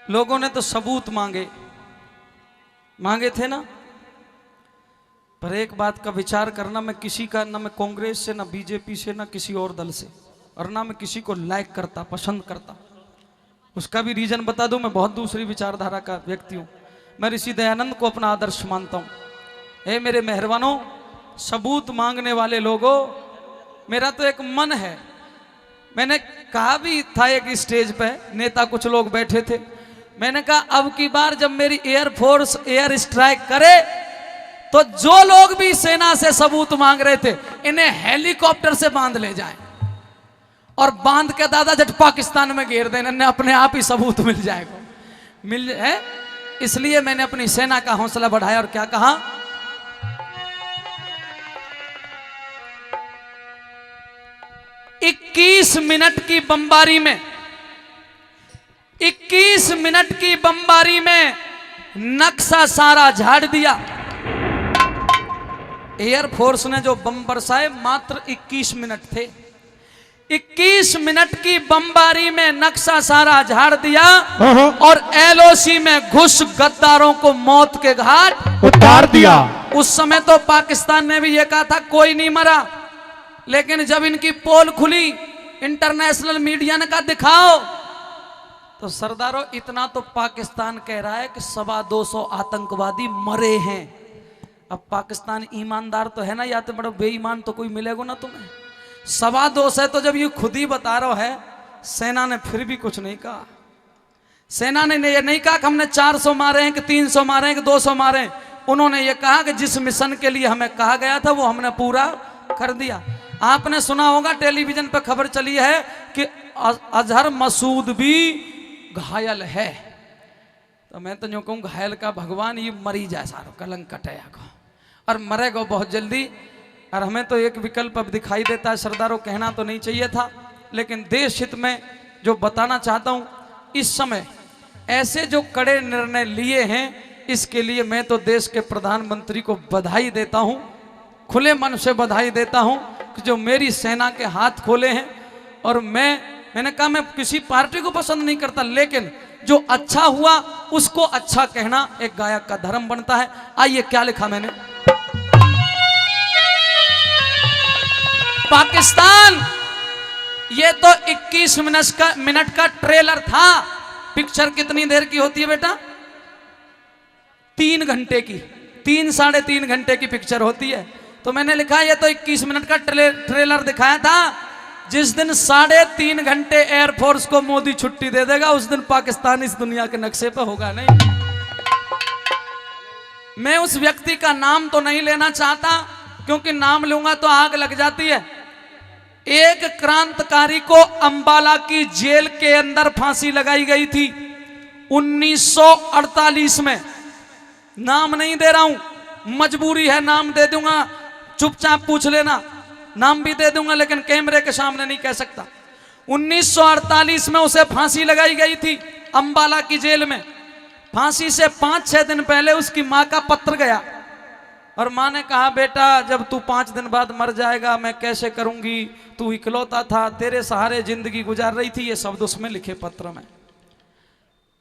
लोगों ने तो सबूत मांगे थे ना। पर एक बात का विचार करना, मैं किसी का ना, मैं कांग्रेस से ना बीजेपी से ना किसी और दल से, और ना मैं किसी को लाइक करता पसंद करता। उसका भी रीजन बता दूं, मैं बहुत दूसरी विचारधारा का व्यक्ति हूं। मैं ऋषि दयानंद को अपना आदर्श मानता हूं। हे मेरे मेहरबानों, सबूत मांगने वाले लोगों, मेरा तो एक मन है। मैंने कहा भी था एक स्टेज पे, नेता कुछ लोग बैठे थे, मैंने कहा अब की बार जब मेरी एयरफोर्स एयर स्ट्राइक करे तो जो लोग भी सेना से सबूत मांग रहे थे इन्हें हेलीकॉप्टर से बांध ले जाए और बांध के दादा जट पाकिस्तान में घेर देने, अपने आप ही सबूत मिल जाएगा। इसलिए मैंने अपनी सेना का हौसला बढ़ाया और क्या कहा, इक्कीस मिनट की बमबारी में नक्शा सारा झाड़ दिया। एयरफोर्स ने जो बम बरसाए मात्र 21 मिनट थे। 21 मिनट की बमबारी में नक्शा सारा झाड़ दिया और एलओसी में घुस गद्दारों को मौत के घाट उतार दिया। उस समय तो पाकिस्तान ने भी ये कहा था कोई नहीं मरा, लेकिन जब इनकी पोल खुली, इंटरनेशनल मीडिया ने कहा दिखाओ, तो सरदारों इतना तो पाकिस्तान कह रहा है कि 225 आतंकवादी मरे हैं। अब पाकिस्तान ईमानदार तो है ना, या तो बड़ा बेईमान तो कोई मिलेगा ना तुम्हें। 225 है तो जब ये खुद ही बता रहा है। सेना ने फिर भी कुछ नहीं कहा। सेना ने ये नहीं कहा कि हमने 400 मारे हैं कि 300 मारे हैं कि 200 मारे हैं। उन्होंने ये कहा कि जिस मिशन के लिए हमें कहा गया था वो हमने पूरा कर दिया। आपने सुना होगा टेलीविजन पर खबर चली है कि अजहर मसूद भी घायल है। तो मैं तो जो कहूँ घायल का भगवान ये मरी जाए सारो कलंक कटया को, और मरेगा बहुत जल्दी। और हमें तो एक विकल्प अब दिखाई देता है सरदारों, कहना तो नहीं चाहिए था, लेकिन देश हित में जो बताना चाहता हूँ, इस समय ऐसे जो कड़े निर्णय लिए हैं इसके लिए मैं तो देश के प्रधानमंत्री को बधाई देता हूँ, खुले मन से बधाई देता हूँ कि जो मेरी सेना के हाथ खोले हैं। और मैंने कहा मैं किसी पार्टी को पसंद नहीं करता, लेकिन जो अच्छा हुआ उसको अच्छा कहना एक गायक का धर्म बनता है। आइए क्या लिखा मैंने, पाकिस्तान, ये तो 21 मिनट का ट्रेलर था। पिक्चर कितनी देर की होती है बेटा? 3 घंटे की, 3-3.5 घंटे की पिक्चर होती है। तो मैंने लिखा ये तो 21 मिनट का ट्रेलर दिखाया था। जिस दिन 3.5 घंटे एयरफोर्स को मोदी छुट्टी दे देगा उस दिन पाकिस्तान इस दुनिया के नक्शे पर होगा नहीं। मैं उस व्यक्ति का नाम तो नहीं लेना चाहता, क्योंकि नाम लूंगा तो आग लग जाती है। एक क्रांतिकारी को अंबाला की जेल के अंदर फांसी लगाई गई थी 1948 में। नाम नहीं दे रहा हूं, मजबूरी है, नाम दे दूंगा, चुपचाप पूछ लेना, नाम भी दे दूंगा, लेकिन कैमरे के सामने नहीं कह सकता। 1948 में उसे फांसी लगाई गई थी अंबाला की जेल में। फांसी से 5-6 दिन पहले उसकी मां का पत्र गया और मां ने कहा बेटा जब तू 5 दिन बाद मर जाएगा मैं कैसे करूंगी, तू इकलौता था, तेरे सहारे जिंदगी गुजार रही थी। ये शब्द उसमें लिखे पत्र में।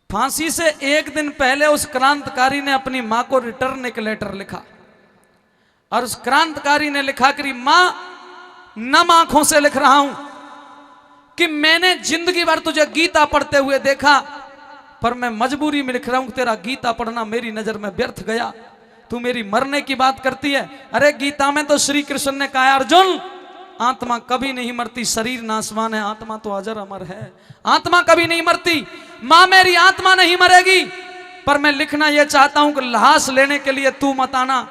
फांसी से 1 दिन पहले उस क्रांतिकारी ने अपनी मां को रिटर्न एक लेटर लिखा और उस क्रांतिकारी ने लिखा कि मां, नम आंखों से लिख रहा हूं कि मैंने जिंदगी भर तुझे गीता पढ़ते हुए देखा, पर मैं मजबूरी में लिख रहा हूं कि तेरा गीता पढ़ना मेरी नजर में व्यर्थ गया। तू मेरी मरने की बात करती है। अरे गीता में तो श्री कृष्ण ने कहा अर्जुन, आत्मा कभी नहीं मरती, शरीर नाशवान है, आत्मा तो अजर अमर है, आत्मा कभी नहीं मरती। मां मेरी आत्मा नहीं मरेगी, पर मैं लिखना यह चाहता हूं कि लाश लेने के लिए तू मत आना,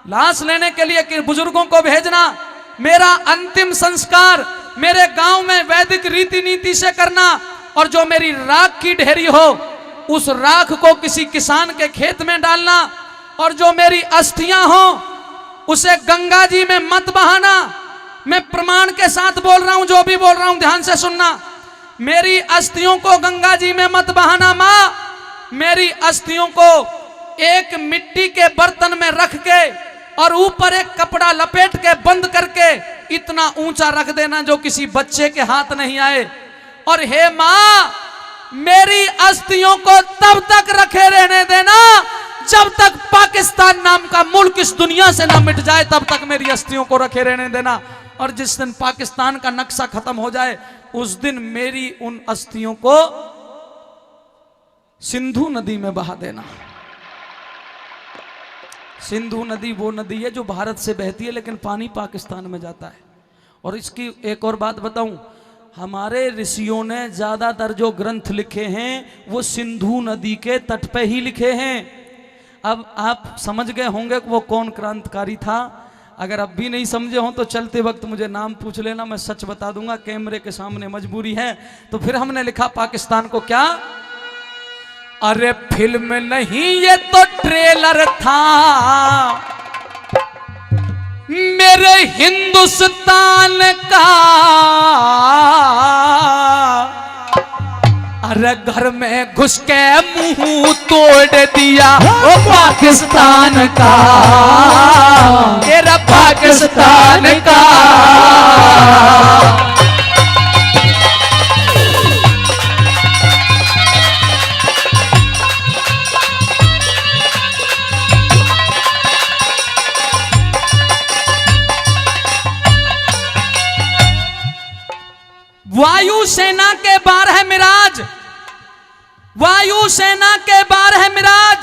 लाश लेने के लिए कि बुजुर्गों को भेजना, मेरा अंतिम संस्कार मेरे गांव में वैदिक रीति नीति से करना, और जो मेरी राख की ढेरी हो उस राख को किसी किसान के खेत में डालना, और जो मेरी अस्थियां हो उसे गंगा जी में मत बहाना। मैं प्रमाण के साथ बोल रहा हूं, जो भी बोल रहा हूं ध्यान से सुनना। मेरी अस्थियों को गंगा जी में मत बहाना मां, मेरी अस्थियों को एक मिट्टी के बर्तन में रख के और ऊपर एक कपड़ा लपेट के बंद करके इतना ऊंचा रख देना जो किसी बच्चे के हाथ नहीं आए। और हे मां, मेरी अस्थियों को तब तक रखे रहने देना जब तक पाकिस्तान नाम का मुल्क इस दुनिया से ना मिट जाए, तब तक मेरी अस्थियों को रखे रहने देना। और जिस दिन पाकिस्तान का नक्शा खत्म हो जाए उस दिन मेरी उन अस्थियों को सिंधु नदी में बहा देना। सिंधु नदी वो नदी है जो भारत से बहती है लेकिन पानी पाकिस्तान में जाता है। और इसकी एक और बात बताऊं, हमारे ऋषियों ने ज्यादातर जो ग्रंथ लिखे हैं वो सिंधु नदी के तट पे ही लिखे हैं। अब आप समझ गए होंगे कि वो कौन क्रांतिकारी था। अगर अब भी नहीं समझे हो तो चलते वक्त मुझे नाम पूछ लेना, मैं सच बता दूंगा। कैमरे के सामने मजबूरी है। तो फिर हमने लिखा पाकिस्तान को क्या, अरे फिल्म नहीं ये तो ट्रेलर था मेरे हिंदुस्तान का। अरे घर में घुस के मुंह तोड़ दिया ओ पाकिस्तान का, तेरा पाकिस्तान का। वायुसेना के 12 मिराज, वायुसेना के 12 मिराज,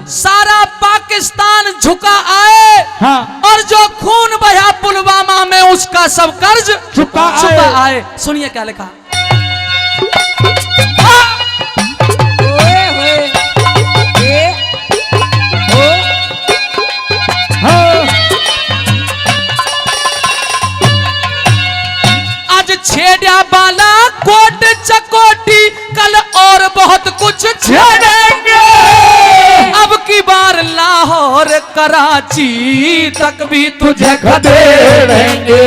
सारा पाकिस्तान झुका आए। हाँ। और जो खून बहा पुलवामा में उसका सब कर्ज चुका आए। सुनिए क्या लिखा, छेड़ा बाला कोट चकोटी कल और बहुत कुछ छेड़ेंगे। अब की बार लाहौर कराची तक भी तुझे खदेड़ेंगे।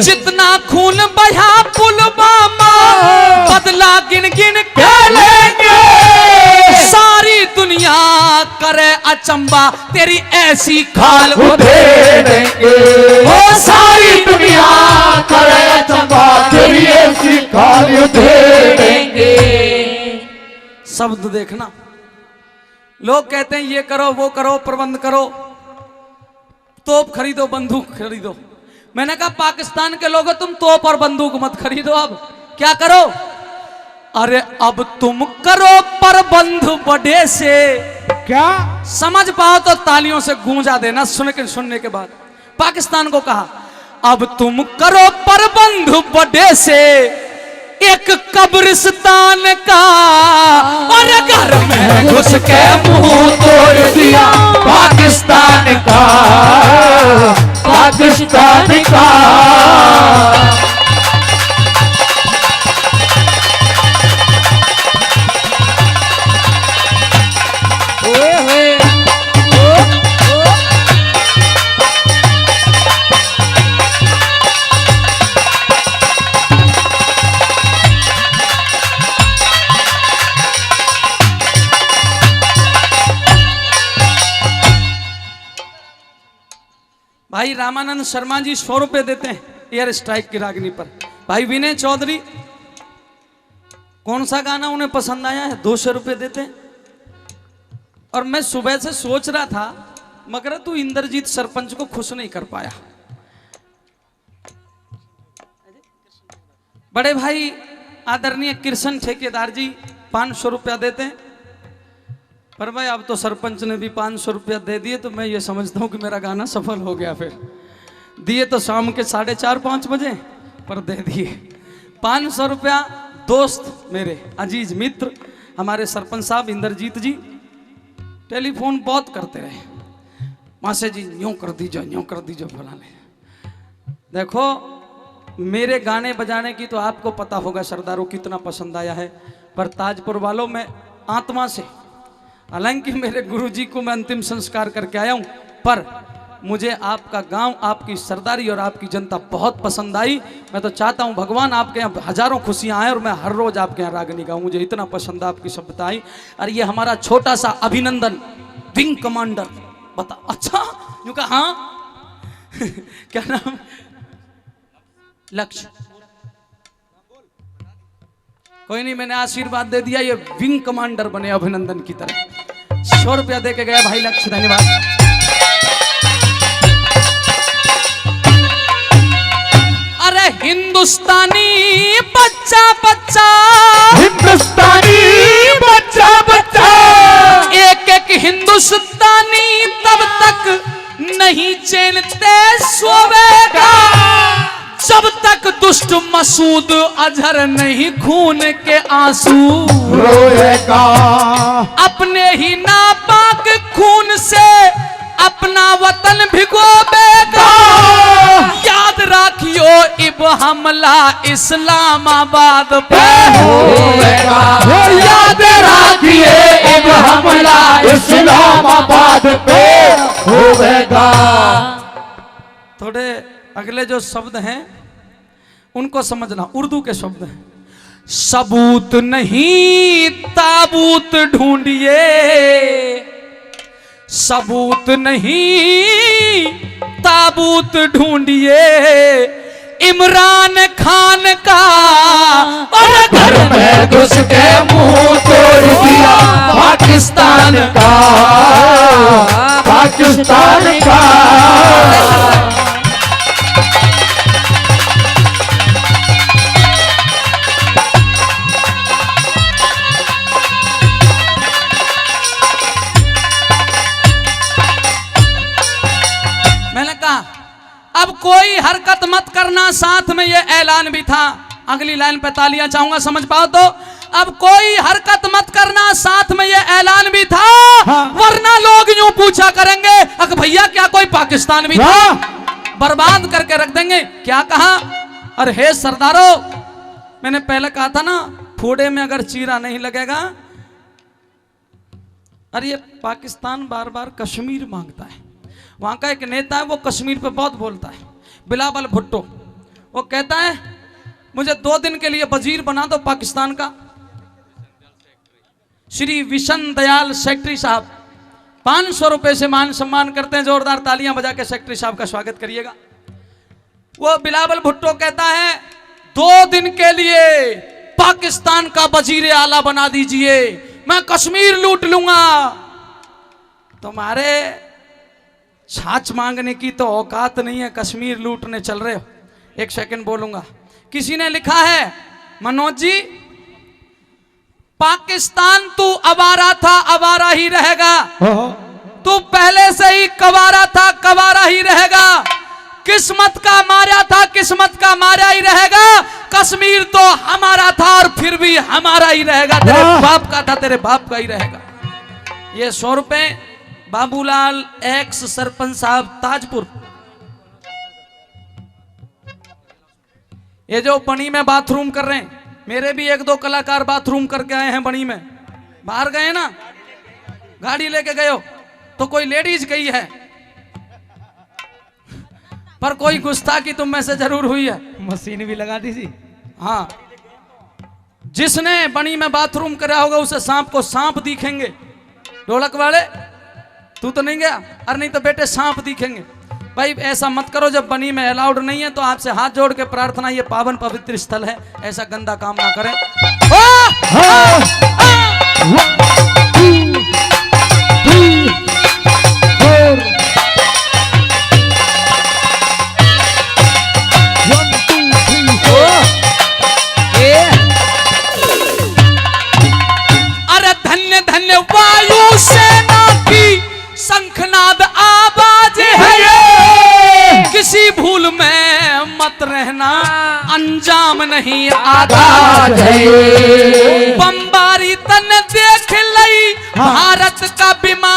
जितना खून बहा पुलवामा बदला गिन गिन के लेंगे। सारी दुनिया करे अचंबा तेरी ऐसी खाल उधेड़ेंगे। वो सारी दुनिया करे अचंबा तेरी ऐसी खाल उधेड़ेंगे। शब्द देखना, लोग कहते हैं ये करो वो करो प्रबंध करो, तोप खरीदो बंदूक खरीदो। मैंने कहा पाकिस्तान के लोगों तुम तोप और बंदूक मत खरीदो, अब क्या करो, अरे अब तुम करो प्रबंध बड़े से। क्या समझ पाओ तो तालियों से गूंजा देना सुनने के बाद। पाकिस्तान को कहा अब तुम करो प्रबंध बड़े से एक कब्रिस्तान का। और घर में घुस के मुंह तोड़ दिया पाकिस्तान का, पाकिस्तान का। भाई रामानंद शर्मा जी 100 रुपए देते हैं एयर स्ट्राइक की रागनी पर। भाई विनय चौधरी कौन सा गाना उन्हें पसंद आया है 200 रुपए देते हैं। और मैं सुबह से सोच रहा था मगर तू इंद्रजीत सरपंच को खुश नहीं कर पाया। बड़े भाई आदरणीय कृष्ण ठेकेदार जी 500 रुपया देते हैं। पर भाई अब तो सरपंच ने भी 500 रुपया दे दिए तो मैं ये समझता हूँ कि मेरा गाना सफल हो गया। फिर दिए तो शाम के 4:30-5 बजे पर दे दिए 500 रुपया। दोस्त मेरे अजीज मित्र हमारे सरपंच साहब इंद्रजीत जी टेलीफोन बहुत करते रहे, मासे जी यूँ कर दीजिए फलाने। देखो मेरे गाने बजाने की तो आपको पता होगा सरदारों कितना पसंद आया है, पर ताजपुर वालों में आत्मा से, हालांकि मेरे गुरुजी को मैं अंतिम संस्कार करके आया हूं, पर मुझे आपका गांव, आपकी सरदारी और आपकी जनता बहुत पसंद आई। मैं तो चाहता हूं भगवान आपके यहाँ हजारों खुशियां आए और मैं हर रोज आपके यहाँ रागनी गाऊं। मुझे इतना पसंद आपकी सभ्यता आई। और ये हमारा छोटा सा अभिनंदन विंग कमांडर बता। अच्छा यूं कहा हाँ क्या नाम, लक्ष्य कोई नहीं, मैंने आशीर्वाद दे दिया, ये विंग कमांडर बने अभिनंदन की तरह। 100 रुपया दे के गया भाई लक्ष्य, धन्यवाद। अरे हिंदुस्तानी बच्चा बच्चा, हिंदुस्तानी बच्चा बच्चा, एक एक हिंदुस्तानी तब तक नहीं चैनते सोवेगा जब तक दुष्ट मसूद अजहर नहीं खून के आंसू रोएगा। अपने ही नापाक खून से अपना वतन भिगोबेगा। याद रखियो इब हमला इस्लामाबाद पे होएगा। याद रखिए इब हमला इस्लामाबाद पे होएगा। थोड़े अगले जो शब्द हैं उनको समझना, उर्दू के शब्द हैं। सबूत नहीं ताबूत ढूंढिए, सबूत नहीं ताबूत ढूंढिए, इमरान खान का और घर में घुस के मुंह तोड़ दिया पाकिस्तान का, पाकिस्तान का। मैंने कहा अब कोई हरकत मत करना, साथ में ये ऐलान भी था। अगली लाइन पे तालियां चाहूंगा, समझ पाओ तो। अब कोई हरकत मत करना, साथ में ये ऐलान भी था। वरना लोग यूं पूछा करेंगे अगर भैया क्या कोई पाकिस्तान भी था, बर्बाद करके रख देंगे। क्या कहा? अरे हे सरदारों, मैंने पहले कहा था ना, फोड़े में अगर चीरा नहीं लगेगा। अरे ये पाकिस्तान बार बार कश्मीर मांगता है। वहां का एक नेता है, वो कश्मीर पे बहुत बोलता है, बिलावल भुट्टो। वो कहता है मुझे 2 दिन के लिए वजीर बना दो पाकिस्तान का। श्री विशन दयाल सेक्रेटरी साहब 500 रुपए से मान सम्मान करते हैं। जोरदार तालियां बजा के सेक्रेटरी साहब का स्वागत करिएगा। वो बिलावल भुट्टो कहता है 2 दिन के लिए पाकिस्तान का वजीर आला बना दीजिए, मैं कश्मीर लूट लूंगा। तुम्हारे छाछ मांगने की तो औकात नहीं है, कश्मीर लूटने चल रहे हो। 1 सेकंड बोलूंगा। किसी ने लिखा है मनोज जी, पाकिस्तान तू आवारा था, आवारा ही रहेगा। तू पहले से ही कवारा था, कवारा ही रहेगा। किस्मत का मारा था, किस्मत का मारा ही रहेगा। कश्मीर तो हमारा था और फिर भी हमारा ही रहेगा। तेरे बाप का था, तेरे बाप का ही रहेगा। ये 100 रुपए बाबूलाल एक्स सरपंच साहब ताजपुर। ये जो बनी में बाथरूम कर रहे हैं, मेरे भी 1-2 कलाकार बाथरूम करके आए हैं बनी में। बाहर गए ना, गाड़ी लेके गए हो तो कोई लेडीज गई है, पर कोई गुस्ताखी तुम में से जरूर हुई है। मशीन भी लगा दी थी। हाँ, जिसने बनी में बाथरूम करा होगा उसे सांप को सांप दिखेंगे। ढोलक वाले तू तो नहीं गया? अरे नहीं तो बेटे सांप दिखेंगे। भाई ऐसा मत करो, जब बनी में अलाउड नहीं है तो आपसे हाथ जोड़ के प्रार्थना, ये पावन पवित्र स्थल है, ऐसा गंदा काम ना करें। अरे धन्य धन्य वायु सेना की शंखनाद आवाज है, किसी भूल में मत रहना, अंजाम नहीं आगाज है। बमबारी तन देख लई भारत का विमान